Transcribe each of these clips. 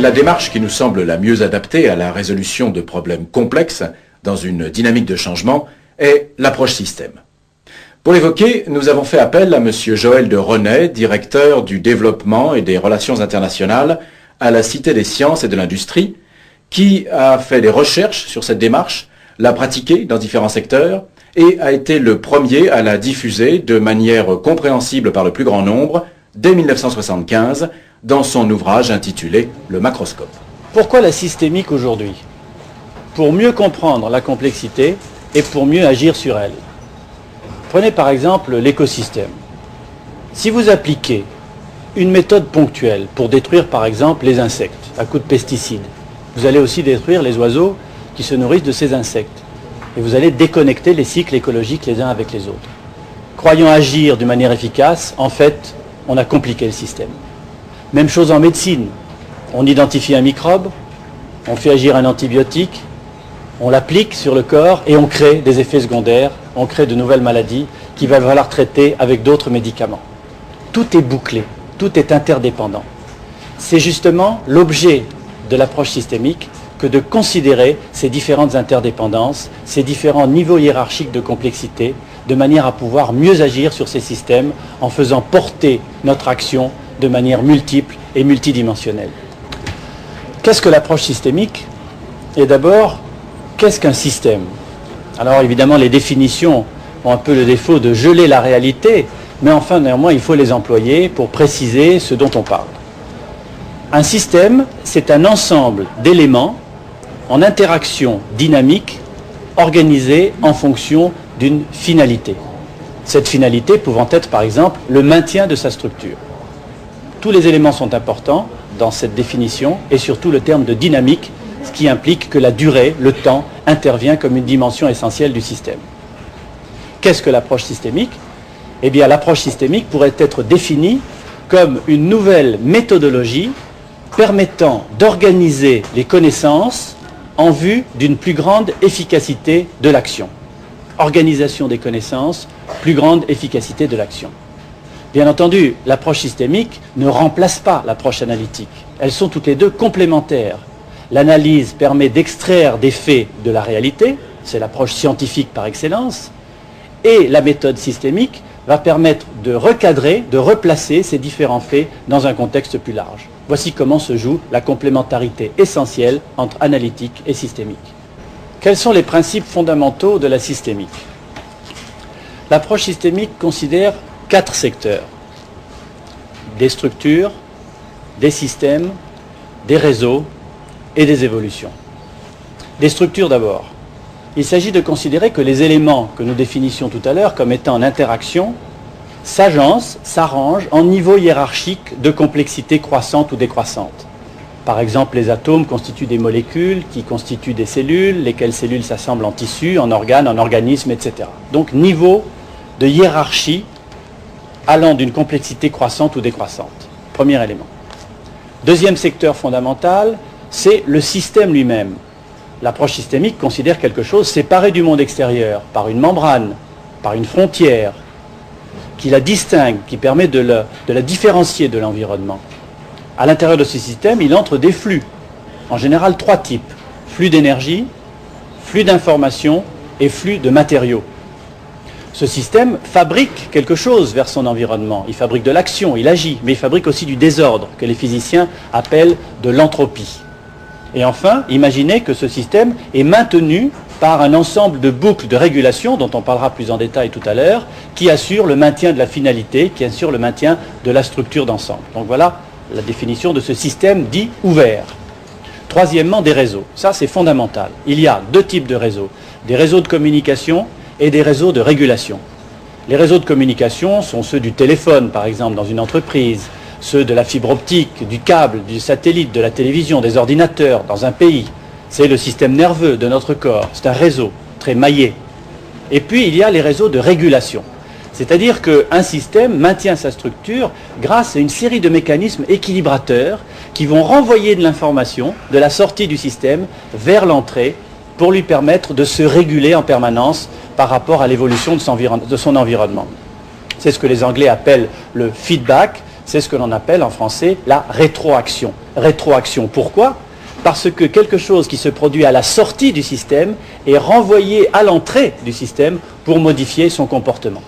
La démarche qui nous semble la mieux adaptée à la résolution de problèmes complexes dans une dynamique de changement est l'approche système. Pour l'évoquer, nous avons fait appel à M. Joël de Renet, directeur du développement et des relations internationales à la Cité des sciences et de l'industrie, qui a fait des recherches sur cette démarche, l'a pratiquée dans différents secteurs et a été le premier à la diffuser de manière compréhensible par le plus grand nombre dès 1975 dans son ouvrage intitulé « Le macroscope ». Pourquoi la systémique aujourd'hui? Pour mieux comprendre la complexité et pour mieux agir sur elle. Prenez par exemple l'écosystème. Si vous appliquez une méthode ponctuelle pour détruire par exemple les insectes à coups de pesticides, vous allez aussi détruire les oiseaux qui se nourrissent de ces insectes. Et vous allez déconnecter les cycles écologiques les uns avec les autres. Croyant agir d'une manière efficace, en fait, on a compliqué le système. Même chose en médecine. On identifie un microbe, on fait agir un antibiotique, on l'applique sur le corps et on crée des effets secondaires, on crée de nouvelles maladies qui va falloir traiter avec d'autres médicaments. Tout est bouclé, tout est interdépendant. C'est justement l'objet de l'approche systémique que de considérer ces différentes interdépendances, ces différents niveaux hiérarchiques de complexité, de manière à pouvoir mieux agir sur ces systèmes en faisant porter notre action de manière multiple et multidimensionnelle. Qu'est-ce que l'approche systémique? Et d'abord, qu'est-ce qu'un système? Alors évidemment, les définitions ont un peu le défaut de geler la réalité, mais enfin, néanmoins, il faut les employer pour préciser ce dont on parle. Un système, c'est un ensemble d'éléments en interaction dynamique organisée en fonction d'une finalité. Cette finalité pouvant être par exemple le maintien de sa structure. Tous les éléments sont importants dans cette définition et surtout le terme de dynamique, ce qui implique que la durée, le temps, intervient comme une dimension essentielle du système. Qu'est-ce que l'approche systémique? Eh bien, l'approche systémique pourrait être définie comme une nouvelle méthodologie permettant d'organiser les connaissances en vue d'une plus grande efficacité de l'action. Organisation des connaissances, plus grande efficacité de l'action. Bien entendu, l'approche systémique ne remplace pas l'approche analytique. Elles sont toutes les deux complémentaires. L'analyse permet d'extraire des faits de la réalité, c'est l'approche scientifique par excellence, et la méthode systémique va permettre de recadrer, de replacer ces différents faits dans un contexte plus large. Voici comment se joue la complémentarité essentielle entre analytique et systémique. Quels sont les principes fondamentaux de la systémique? L'approche systémique considère 4 secteurs. Des structures, des systèmes, des réseaux et des évolutions. Des structures d'abord. Il s'agit de considérer que les éléments que nous définissions tout à l'heure comme étant en interaction s'agencent, s'arrangent en niveau hiérarchique de complexité croissante ou décroissante. Par exemple, les atomes constituent des molécules qui constituent des cellules, lesquelles cellules s'assemblent en tissus, en organes, en organismes, etc. Donc, niveau de hiérarchie allant d'une complexité croissante ou décroissante. Premier élément. Deuxième secteur fondamental, c'est le système lui-même. L'approche systémique considère quelque chose séparé du monde extérieur par une membrane, par une frontière, qui la distingue, qui permet de la différencier de l'environnement. À l'intérieur de ce système, il entre des flux, en général 3 types. Flux d'énergie, flux d'information et flux de matériaux. Ce système fabrique quelque chose vers son environnement. Il fabrique de l'action, il agit, mais il fabrique aussi du désordre, que les physiciens appellent de l'entropie. Et enfin, imaginez que ce système est maintenu par un ensemble de boucles de régulation, dont on parlera plus en détail tout à l'heure, qui assurent le maintien de la finalité, qui assurent le maintien de la structure d'ensemble. Donc voilà la définition de ce système dit ouvert. Troisièmement, des réseaux. Ça, c'est fondamental. Il y a 2 types de réseaux. Des réseaux de communication et des réseaux de régulation. Les réseaux de communication sont ceux du téléphone, par exemple, dans une entreprise, ceux de la fibre optique, du câble, du satellite, de la télévision, des ordinateurs, dans un pays. C'est le système nerveux de notre corps. C'est un réseau très maillé. Et puis, il y a les réseaux de régulation. C'est-à-dire qu'un système maintient sa structure grâce à une série de mécanismes équilibrateurs qui vont renvoyer de l'information de la sortie du système vers l'entrée pour lui permettre de se réguler en permanence par rapport à l'évolution de son environnement. C'est ce que les Anglais appellent le feedback, C'est ce que l'on appelle en français la rétroaction. Rétroaction, pourquoi ? Parce que quelque chose qui se produit à la sortie du système est renvoyé à l'entrée du système pour modifier son comportement.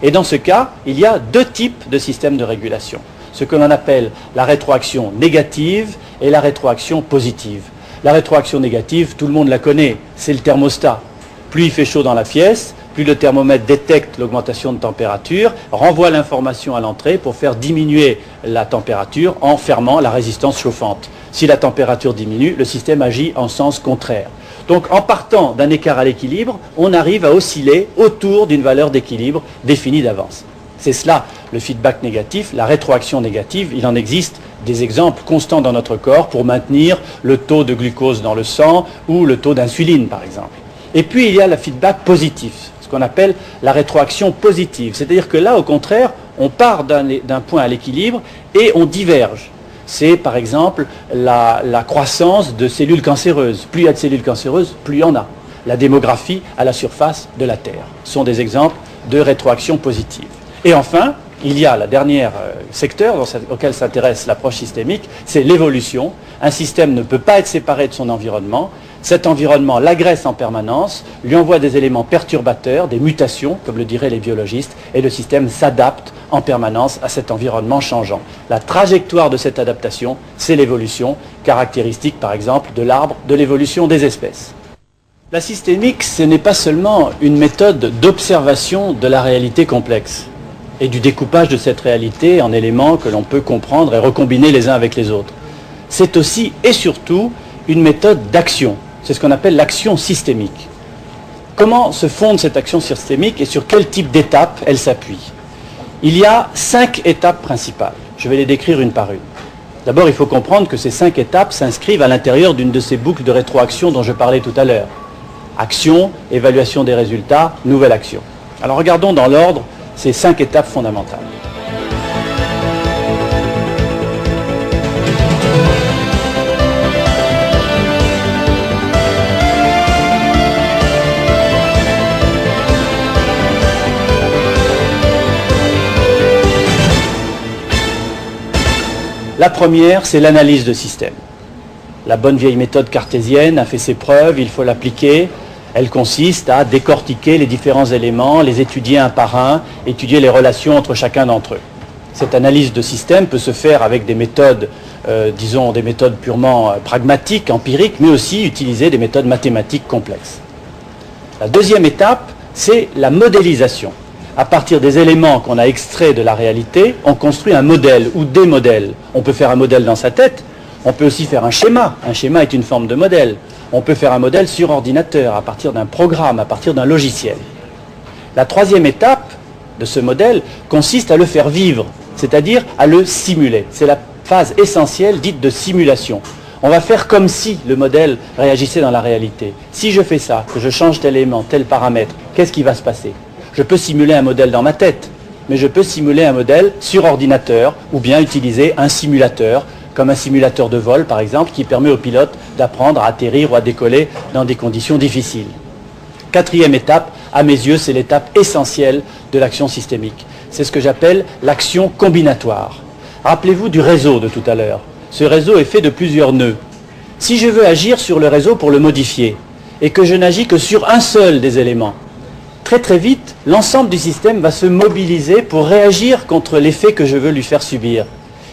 Et dans ce cas, il y a deux types de systèmes de régulation. Ce que l'on appelle la rétroaction négative et la rétroaction positive. La rétroaction négative, tout le monde la connaît, c'est le thermostat. Plus il fait chaud dans la pièce, plus le thermomètre détecte l'augmentation de température, renvoie l'information à l'entrée pour faire diminuer la température en fermant la résistance chauffante. Si la température diminue, le système agit en sens contraire. Donc en partant d'un écart à l'équilibre, on arrive à osciller autour d'une valeur d'équilibre définie d'avance. C'est cela le feedback négatif, la rétroaction négative. Il en existe des exemples constants dans notre corps pour maintenir le taux de glucose dans le sang ou le taux d'insuline par exemple. Et puis il y a le feedback positif, ce qu'on appelle la rétroaction positive. C'est-à-dire que là, au contraire, on part d'un point à l'équilibre et on diverge. C'est par exemple la croissance de cellules cancéreuses. Plus il y a de cellules cancéreuses, plus il y en a. La démographie à la surface de la Terre sont des exemples de rétroaction positive. Et enfin, il y a le dernier secteur auquel s'intéresse l'approche systémique, c'est l'évolution. Un système ne peut pas être séparé de son environnement. Cet environnement l'agresse en permanence, lui envoie des éléments perturbateurs, des mutations, comme le diraient les biologistes, et le système s'adapte en permanence à cet environnement changeant. La trajectoire de cette adaptation, c'est l'évolution, caractéristique par exemple de l'arbre de l'évolution des espèces. La systémique, ce n'est pas seulement une méthode d'observation de la réalité complexe et du découpage de cette réalité en éléments que l'on peut comprendre et recombiner les uns avec les autres. C'est aussi et surtout une méthode d'action. C'est ce qu'on appelle l'action systémique. Comment se fonde cette action systémique et sur quel type d'étapes elle s'appuie ? Il y a 5 étapes principales. Je vais les décrire une par une. D'abord, il faut comprendre que ces 5 étapes s'inscrivent à l'intérieur d'une de ces boucles de rétroaction dont je parlais tout à l'heure. Action, évaluation des résultats, nouvelle action. Alors regardons dans l'ordre ces 5 étapes fondamentales. La première, c'est l'analyse de système. La bonne vieille méthode cartésienne a fait ses preuves, il faut l'appliquer. Elle consiste à décortiquer les différents éléments, les étudier un par un, étudier les relations entre chacun d'entre eux. Cette analyse de système peut se faire avec des méthodes, disons des méthodes purement pragmatiques, empiriques, mais aussi utiliser des méthodes mathématiques complexes. La deuxième étape, c'est la modélisation. À partir des éléments qu'on a extraits de la réalité, on construit un modèle ou des modèles. On peut faire un modèle dans sa tête, on peut aussi faire un schéma. Un schéma est une forme de modèle. On peut faire un modèle sur ordinateur, à partir d'un programme, à partir d'un logiciel. La troisième étape de ce modèle consiste à le faire vivre, c'est-à-dire à le simuler. C'est la phase essentielle dite de simulation. On va faire comme si le modèle réagissait dans la réalité. Si je fais ça, que je change tel élément, tel paramètre, qu'est-ce qui va se passer ? Je peux simuler un modèle dans ma tête, mais je peux simuler un modèle sur ordinateur ou bien utiliser un simulateur, comme un simulateur de vol par exemple, qui permet au pilote d'apprendre à atterrir ou à décoller dans des conditions difficiles. Quatrième étape, à mes yeux, c'est l'étape essentielle de l'action systémique. C'est ce que j'appelle l'action combinatoire. Rappelez-vous du réseau de tout à l'heure. Ce réseau est fait de plusieurs nœuds. Si je veux agir sur le réseau pour le modifier, et que je n'agis que sur un seul des éléments, très vite, l'ensemble du système va se mobiliser pour réagir contre l'effet que je veux lui faire subir.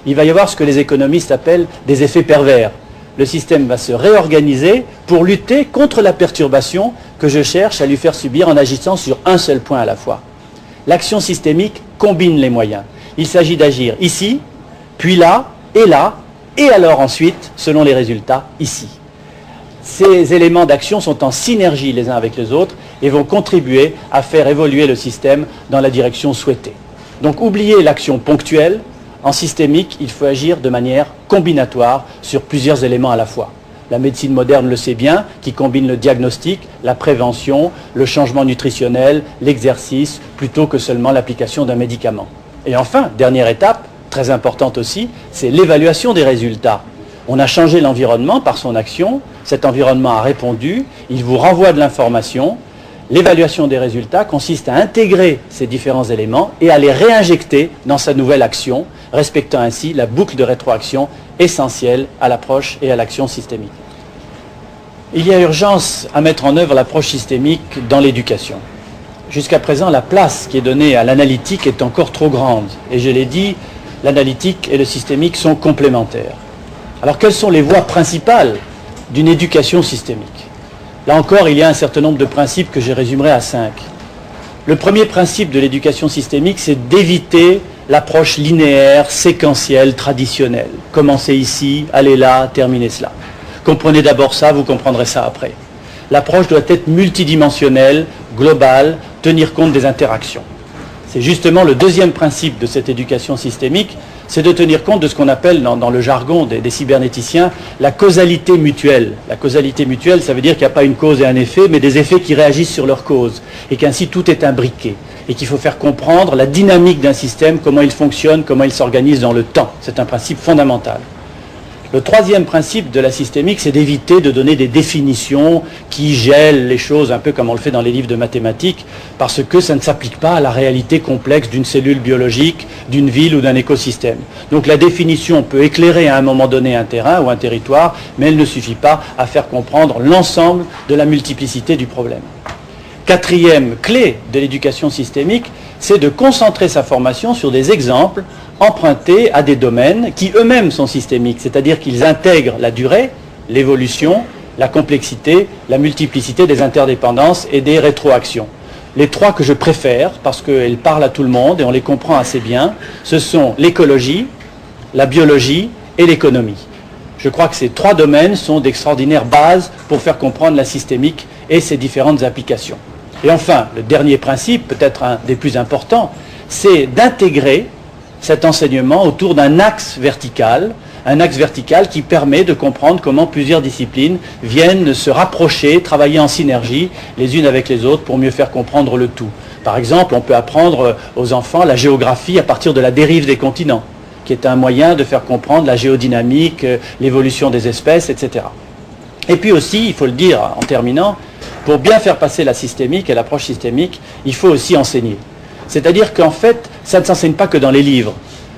Il va y avoir ce que les économistes appellent des effets pervers. Le système va se réorganiser pour lutter contre la perturbation que je cherche à lui faire subir en agissant sur un seul point à la fois. L'action systémique combine les moyens. Il s'agit d'agir ici, puis là, et alors ensuite, selon les résultats, ici. Ces éléments d'action sont en synergie les uns avec les autres et vont contribuer à faire évoluer le système dans la direction souhaitée. Donc oubliez l'action ponctuelle. En systémique, il faut agir de manière combinatoire sur plusieurs éléments à la fois. La médecine moderne le sait bien, qui combine le diagnostic, la prévention, le changement nutritionnel, l'exercice, plutôt que seulement l'application d'un médicament. Et enfin, dernière étape, très importante aussi, c'est l'évaluation des résultats. On a changé l'environnement par son action, cet environnement a répondu, il vous renvoie de l'information. L'évaluation des résultats consiste à intégrer ces différents éléments et à les réinjecter dans sa nouvelle action, respectant ainsi la boucle de rétroaction essentielle à l'approche et à l'action systémique. Il y a urgence à mettre en œuvre l'approche systémique dans l'éducation. Jusqu'à présent, la place qui est donnée à l'analytique est encore trop grande. Et je l'ai dit, l'analytique et le systémique sont complémentaires. Alors, quelles sont les voies principales d'une éducation systémique? Là encore, il y a un certain nombre de principes que je résumerai à 5. Le premier principe de l'éducation systémique, c'est d'éviter l'approche linéaire, séquentielle, traditionnelle. Commencez ici, allez là, terminez cela. Comprenez d'abord ça, vous comprendrez ça après. L'approche doit être multidimensionnelle, globale, tenir compte des interactions. C'est justement le deuxième principe de cette éducation systémique, c'est de tenir compte de ce qu'on appelle dans le jargon des cybernéticiens la causalité mutuelle. La causalité mutuelle, ça veut dire qu'il n'y a pas une cause et un effet, mais des effets qui réagissent sur leur cause, et qu'ainsi tout est imbriqué, et qu'il faut faire comprendre la dynamique d'un système, comment il fonctionne, comment il s'organise dans le temps. C'est un principe fondamental. Le troisième principe de la systémique, c'est d'éviter de donner des définitions qui gèlent les choses, un peu comme on le fait dans les livres de mathématiques, parce que ça ne s'applique pas à la réalité complexe d'une cellule biologique, d'une ville ou d'un écosystème. Donc la définition peut éclairer à un moment donné un terrain ou un territoire, mais elle ne suffit pas à faire comprendre l'ensemble de la multiplicité du problème. Quatrième clé de l'éducation systémique, c'est de concentrer sa formation sur des exemples empruntés à des domaines qui eux-mêmes sont systémiques, c'est-à-dire qu'ils intègrent la durée, l'évolution, la complexité, la multiplicité des interdépendances et des rétroactions. Les trois que je préfère, parce qu'elles parlent à tout le monde et on les comprend assez bien, ce sont l'écologie, la biologie et l'économie. Je crois que ces trois domaines sont d'extraordinaires bases pour faire comprendre la systémique et ses différentes applications. Et enfin, le dernier principe, peut-être un des plus importants, c'est d'intégrer cet enseignement autour d'un axe vertical qui permet de comprendre comment plusieurs disciplines viennent se rapprocher, travailler en synergie les unes avec les autres pour mieux faire comprendre le tout. Par exemple, on peut apprendre aux enfants la géographie à partir de la dérive des continents, qui est un moyen de faire comprendre la géodynamique, l'évolution des espèces, etc. Et puis aussi, il faut le dire en terminant, pour bien faire passer la systémique et l'approche systémique, il faut aussi enseigner. C'est-à-dire qu'en fait, ça ne s'enseigne pas que dans les livres.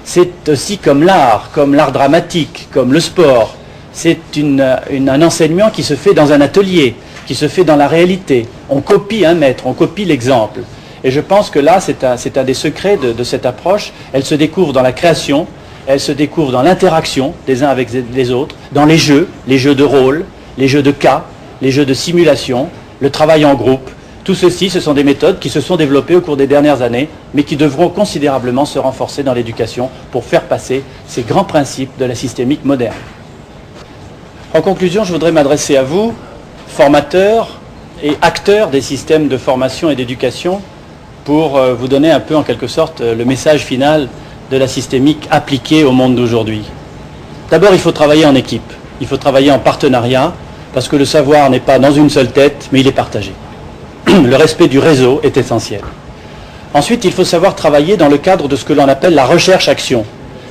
C'est aussi comme l'art dramatique, comme le sport. C'est un enseignement qui se fait dans un atelier, qui se fait dans la réalité. On copie un maître, on copie l'exemple. Et je pense que là, c'est un des secrets de cette approche. Elle se découvre dans la création, elle se découvre dans l'interaction des uns avec les autres, dans les jeux de rôle, les jeux de cas, les jeux de simulation, le travail en groupe. Tout ceci, ce sont des méthodes qui se sont développées au cours des dernières années, mais qui devront considérablement se renforcer dans l'éducation pour faire passer ces grands principes de la systémique moderne. En conclusion, je voudrais m'adresser à vous, formateurs et acteurs des systèmes de formation et d'éducation, pour vous donner un peu en quelque sorte le message final de la systémique appliquée au monde d'aujourd'hui. D'abord, il faut travailler en équipe, il faut travailler en partenariat, parce que le savoir n'est pas dans une seule tête, mais il est partagé. Le respect du réseau est essentiel. Ensuite, il faut savoir travailler dans le cadre de ce que l'on appelle la recherche-action,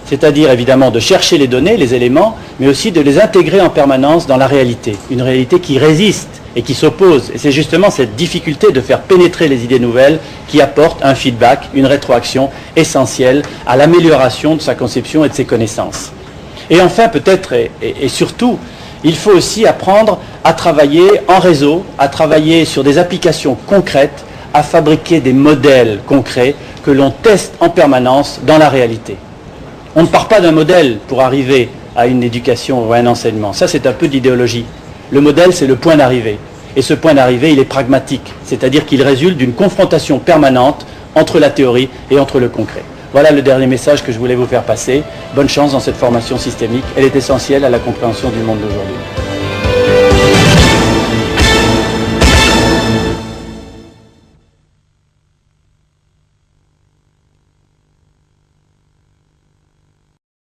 c'est-à-dire évidemment de chercher les données, les éléments, mais aussi de les intégrer en permanence dans la réalité, une réalité qui résiste et qui s'oppose. Et c'est justement cette difficulté de faire pénétrer les idées nouvelles qui apporte un feedback, une rétroaction essentielle à l'amélioration de sa conception et de ses connaissances. Et enfin, peut-être et surtout, il faut aussi apprendre à travailler en réseau, à travailler sur des applications concrètes, à fabriquer des modèles concrets que l'on teste en permanence dans la réalité. On ne part pas d'un modèle pour arriver à une éducation ou à un enseignement. Ça, c'est un peu d'idéologie. Le modèle, c'est le point d'arrivée. Et ce point d'arrivée, il est pragmatique, c'est-à-dire qu'il résulte d'une confrontation permanente entre la théorie et entre le concret. Voilà le dernier message que je voulais vous faire passer. Bonne chance dans cette formation systémique. Elle est essentielle à la compréhension du monde d'aujourd'hui.